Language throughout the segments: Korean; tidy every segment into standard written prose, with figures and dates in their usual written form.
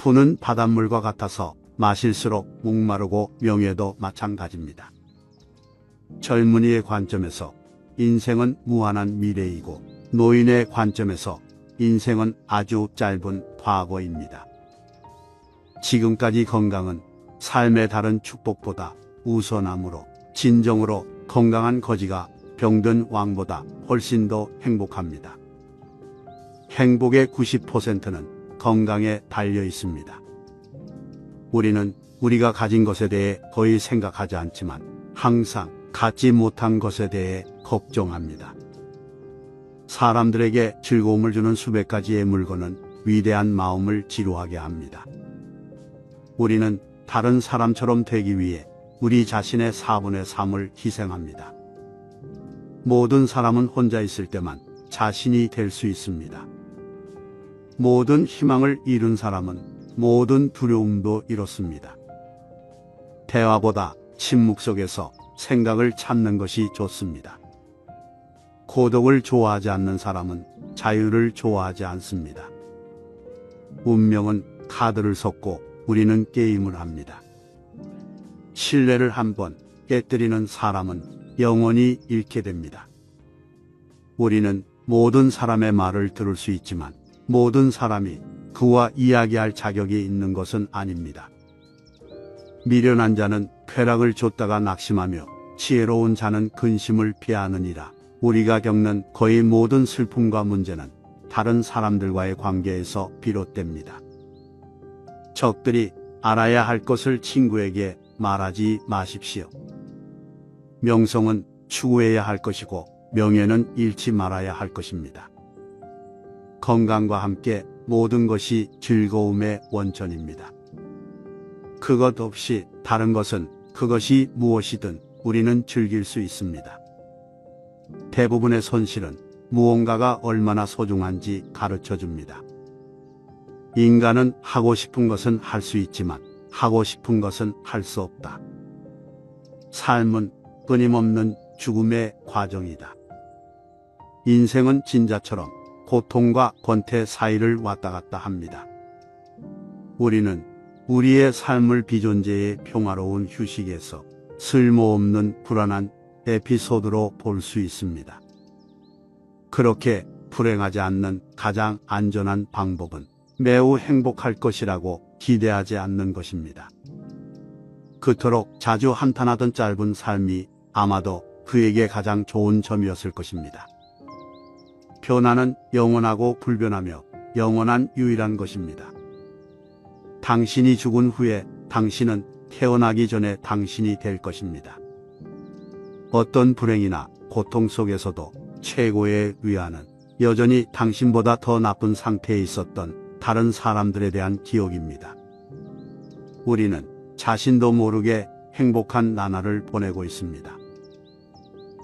푸는 바닷물과 같아서 마실수록 목마르고 명예도 마찬가지입니다. 젊은이의 관점에서 인생은 무한한 미래이고 노인의 관점에서 인생은 아주 짧은 과거입니다. 지금까지 건강은 삶의 다른 축복보다 우선함으로 진정으로 건강한 거지가 병든 왕보다 훨씬 더 행복합니다. 행복의 90%는 건강에 달려 있습니다. 우리는 우리가 가진 것에 대해 거의 생각하지 않지만 항상 갖지 못한 것에 대해 걱정합니다. 사람들에게 즐거움을 주는 수백 가지의 물건은 위대한 마음을 지루하게 합니다. 우리는 다른 사람처럼 되기 위해 우리 자신의 4분의 3을 희생합니다. 모든 사람은 혼자 있을 때만 자신이 될 수 있습니다. 모든 희망을 잃은 사람은 모든 두려움도 잃었습니다. 대화보다 침묵 속에서 생각을 찾는 것이 좋습니다. 고독을 좋아하지 않는 사람은 자유를 좋아하지 않습니다. 운명은 카드를 섞고 우리는 게임을 합니다. 신뢰를 한번 깨뜨리는 사람은 영원히 잃게 됩니다. 우리는 모든 사람의 말을 들을 수 있지만 모든 사람이 그와 이야기할 자격이 있는 것은 아닙니다. 미련한 자는 쾌락을 줬다가 낙심하며 지혜로운 자는 근심을 피하느니라. 우리가 겪는 거의 모든 슬픔과 문제는 다른 사람들과의 관계에서 비롯됩니다. 적들이 알아야 할 것을 친구에게 말하지 마십시오. 명성은 추구해야 할 것이고 명예는 잃지 말아야 할 것입니다. 건강과 함께 모든 것이 즐거움의 원천입니다. 그것 없이 다른 것은 그것이 무엇이든 우리는 즐길 수 있습니다. 대부분의 손실은 무언가가 얼마나 소중한지 가르쳐 줍니다. 인간은 하고 싶은 것은 할 수 있지만 하고 싶은 것은 할 수 없다. 삶은 끊임없는 죽음의 과정이다. 인생은 진자처럼 고통과 권태 사이를 왔다 갔다 합니다. 우리는 우리의 삶을 비존재의 평화로운 휴식에서 쓸모없는 불안한 에피소드로 볼 수 있습니다. 그렇게 불행하지 않는 가장 안전한 방법은 매우 행복할 것이라고 기대하지 않는 것입니다. 그토록 자주 한탄하던 짧은 삶이 아마도 그에게 가장 좋은 점이었을 것입니다. 변화는 영원하고 불변하며 영원한 유일한 것입니다. 당신이 죽은 후에 당신은 태어나기 전에 당신이 될 것입니다. 어떤 불행이나 고통 속에서도 최고의 위안은 여전히 당신보다 더 나쁜 상태에 있었던 다른 사람들에 대한 기억입니다. 우리는 자신도 모르게 행복한 나날을 보내고 있습니다.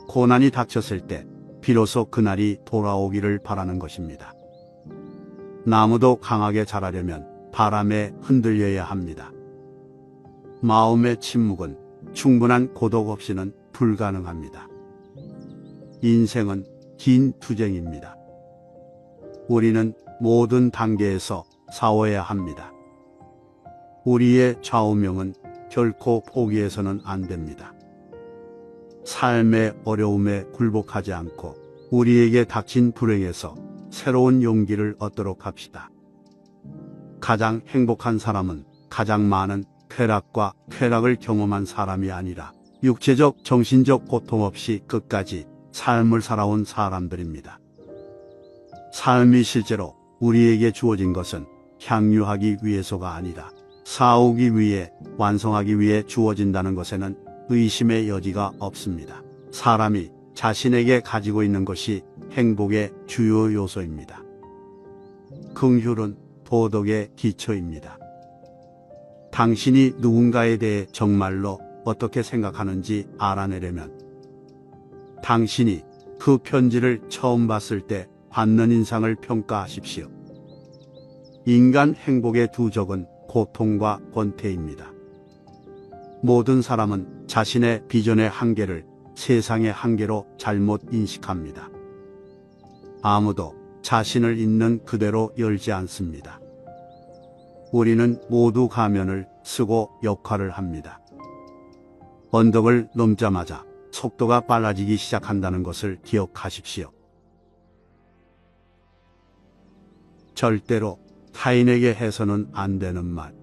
고난이 닥쳤을 때 비로소 그날이 돌아오기를 바라는 것입니다. 나무도 강하게 자라려면 바람에 흔들려야 합니다. 마음의 침묵은 충분한 고독 없이는 불가능합니다. 인생은 긴 투쟁입니다. 우리는 모든 단계에서 싸워야 합니다. 우리의 좌우명은 결코 포기해서는 안 됩니다. 삶의 어려움에 굴복하지 않고 우리에게 닥친 불행에서 새로운 용기를 얻도록 합시다. 가장 행복한 사람은 가장 많은 쾌락을 경험한 사람이 아니라 육체적, 정신적 고통 없이 끝까지 삶을 살아온 사람들입니다. 삶이 실제로 우리에게 주어진 것은 향유하기 위해서가 아니라 싸우기 위해, 완성하기 위해 주어진다는 것에는 의심의 여지가 없습니다. 사람이 자신에게 가지고 있는 것이 행복의 주요 요소입니다. 긍휼은 도덕의 기초입니다. 당신이 누군가에 대해 정말로 어떻게 생각하는지 알아내려면 당신이 그 편지를 처음 봤을 때 받는 인상을 평가하십시오. 인간 행복의 두 적은 고통과 권태입니다. 모든 사람은 자신의 비전의 한계를 세상의 한계로 잘못 인식합니다. 아무도 자신을 있는 그대로 열지 않습니다. 우리는 모두 가면을 쓰고 역할을 합니다. 언덕을 넘자마자 속도가 빨라지기 시작한다는 것을 기억하십시오. 절대로 타인에게 해서는 안 되는 말.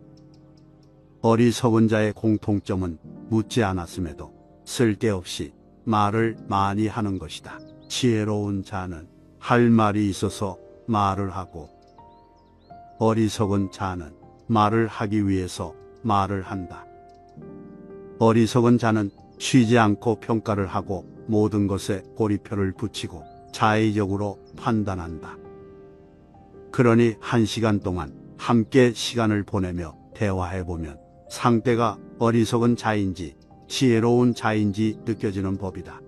어리석은 자의 공통점은 묻지 않았음에도 쓸데없이 말을 많이 하는 것이다. 지혜로운 자는 할 말이 있어서 말을 하고, 어리석은 자는 말을 하기 위해서 말을 한다. 어리석은 자는 쉬지 않고 평가를 하고 모든 것에 꼬리표를 붙이고 자의적으로 판단한다. 그러니 1시간 동안 함께 시간을 보내며 대화해보면 상대가 어리석은 자인지 지혜로운 자인지 느껴지는 법이다.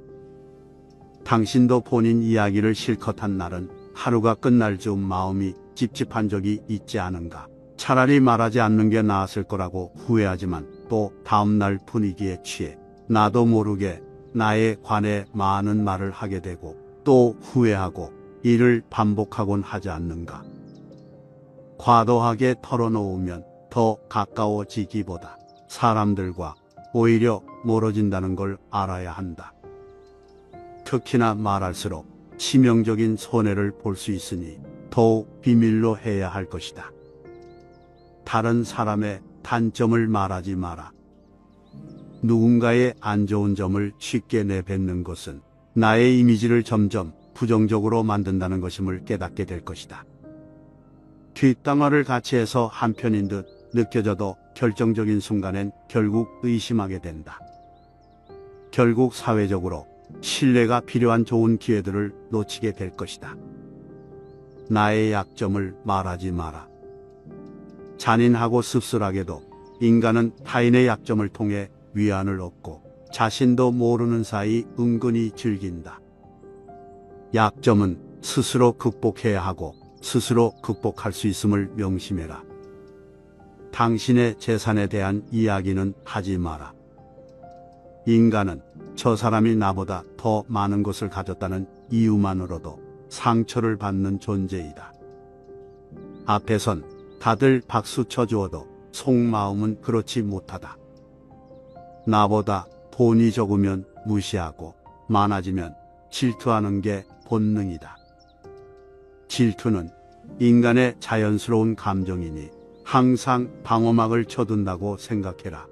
당신도 본인 이야기를 실컷 한 날은 하루가 끝날 즈음 마음이 찝찝한 적이 있지 않은가? 차라리 말하지 않는 게 나았을 거라고 후회하지만 또 다음날 분위기에 취해 나도 모르게 나에 관해 많은 말을 하게 되고 또 후회하고 이를 반복하곤 하지 않는가? 과도하게 털어놓으면 더 가까워지기보다 사람들과 오히려 멀어진다는 걸 알아야 한다. 특히나 말할수록 치명적인 손해를 볼 수 있으니 더욱 비밀로 해야 할 것이다. 다른 사람의 단점을 말하지 마라. 누군가의 안 좋은 점을 쉽게 내뱉는 것은 나의 이미지를 점점 부정적으로 만든다는 것임을 깨닫게 될 것이다. 뒷담화를 같이 해서 한편인 듯 느껴져도 결정적인 순간엔 결국 의심하게 된다. 결국 사회적으로 신뢰가 필요한 좋은 기회들을 놓치게 될 것이다. 나의 약점을 말하지 마라. 잔인하고 씁쓸하게도 인간은 타인의 약점을 통해 위안을 얻고 자신도 모르는 사이 은근히 즐긴다. 약점은 스스로 극복해야 하고 스스로 극복할 수 있음을 명심해라. 당신의 재산에 대한 이야기는 하지 마라. 인간은 저 사람이 나보다 더 많은 것을 가졌다는 이유만으로도 상처를 받는 존재이다. 앞에선 다들 박수 쳐주어도 속마음은 그렇지 못하다. 나보다 돈이 적으면 무시하고 많아지면 질투하는 게 본능이다. 질투는 인간의 자연스러운 감정이니 항상 방어막을 쳐둔다고 생각해라.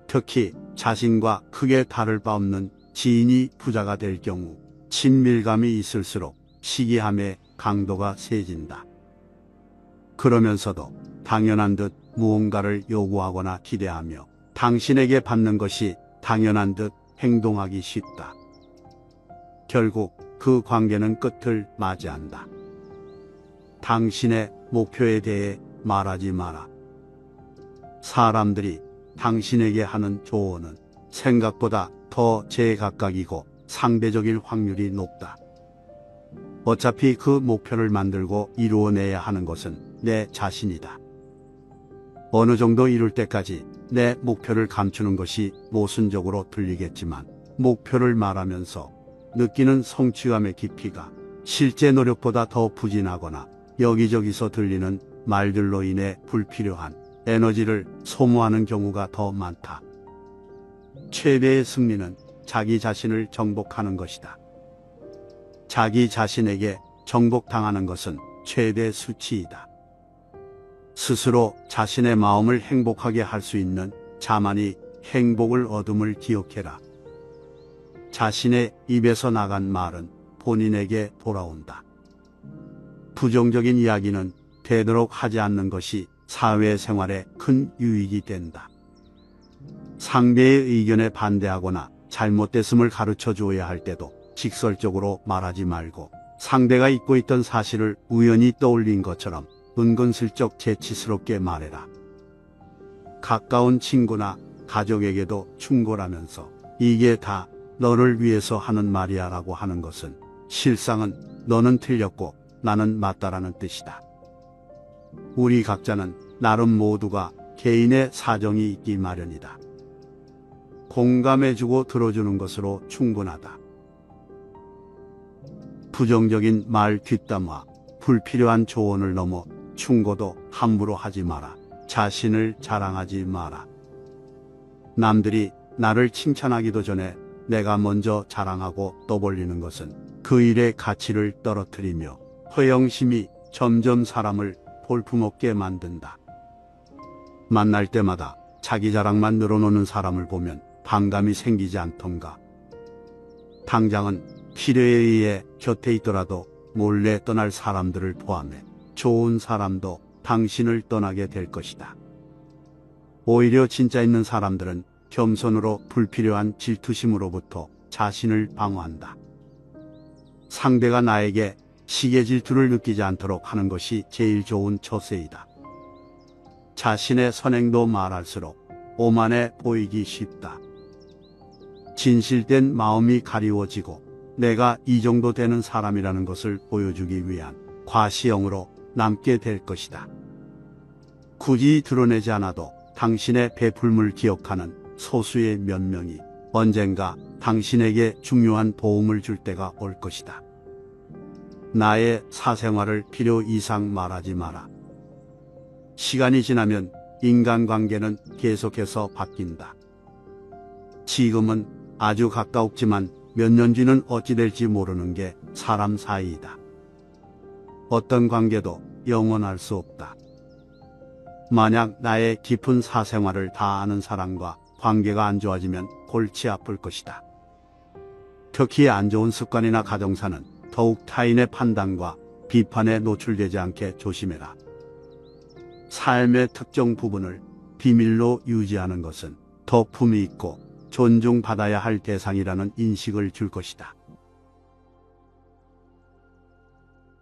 특히 자신과 크게 다를 바 없는 지인이 부자가 될 경우 친밀감이 있을수록 시기함의 강도가 세진다. 그러면서도 당연한 듯 무언가를 요구하거나 기대하며 당신에게 받는 것이 당연한 듯 행동하기 쉽다. 결국 그 관계는 끝을 맞이한다. 당신의 목표에 대해 말하지 마라. 사람들이 당신에게 하는 조언은 생각보다 더 제각각이고 상대적일 확률이 높다. 어차피 그 목표를 만들고 이루어내야 하는 것은 내 자신이다. 어느 정도 이룰 때까지 내 목표를 감추는 것이 모순적으로 들리겠지만 목표를 말하면서 느끼는 성취감의 깊이가 실제 노력보다 더 부진하거나 여기저기서 들리는 말들로 인해 불필요한 에너지를 소모하는 경우가 더 많다. 최대의 승리는 자기 자신을 정복하는 것이다. 자기 자신에게 정복당하는 것은 최대 수치이다. 스스로 자신의 마음을 행복하게 할 수 있는 자만이 행복을 얻음을 기억해라. 자신의 입에서 나간 말은 본인에게 돌아온다. 부정적인 이야기는 되도록 하지 않는 것이 사회생활에 큰 유익이 된다. 상대의 의견에 반대하거나 잘못됐음을 가르쳐 주어야 할 때도 직설적으로 말하지 말고 상대가 잊고 있던 사실을 우연히 떠올린 것처럼 은근슬쩍 재치스럽게 말해라. 가까운 친구나 가족에게도 충고라면서 이게 다 너를 위해서 하는 말이야 라고 하는 것은 실상은 너는 틀렸고 나는 맞다라는 뜻이다. 우리 각자는 나름 모두가 개인의 사정이 있기 마련이다. 공감해주고 들어주는 것으로 충분하다. 부정적인 말 뒷담화, 불필요한 조언을 넘어 충고도 함부로 하지 마라. 자신을 자랑하지 마라. 남들이 나를 칭찬하기도 전에 내가 먼저 자랑하고 떠벌리는 것은 그 일의 가치를 떨어뜨리며 허영심이 점점 사람을 볼품없게 만든다. 만날 때마다 자기 자랑만 늘어놓는 사람을 보면 반감이 생기지 않던가. 당장은 필요에 의해 곁에 있더라도 몰래 떠날 사람들을 포함해 좋은 사람도 당신을 떠나게 될 것이다. 오히려 진짜 있는 사람들은 겸손으로 불필요한 질투심으로부터 자신을 방어한다. 상대가 나에게 시기 질투를 느끼지 않도록 하는 것이 제일 좋은 처세이다. 자신의 선행도 말할수록 오만해 보이기 쉽다. 진실된 마음이 가리워지고 내가 이 정도 되는 사람이라는 것을 보여주기 위한 과시형으로 남게 될 것이다. 굳이 드러내지 않아도 당신의 베풀물 기억하는 소수의 몇 명이 언젠가 당신에게 중요한 도움을 줄 때가 올 것이다. 나의 사생활을 필요 이상 말하지 마라. 시간이 지나면 인간관계는 계속해서 바뀐다. 지금은 아주 가까웠지만 몇 년 뒤는 어찌 될지 모르는 게 사람 사이이다. 어떤 관계도 영원할 수 없다. 만약 나의 깊은 사생활을 다 아는 사람과 관계가 안 좋아지면 골치 아플 것이다. 특히 안 좋은 습관이나 가정사는 더욱 타인의 판단과 비판에 노출되지 않게 조심해라. 삶의 특정 부분을 비밀로 유지하는 것은 더 품위 있고 존중받아야 할 대상이라는 인식을 줄 것이다.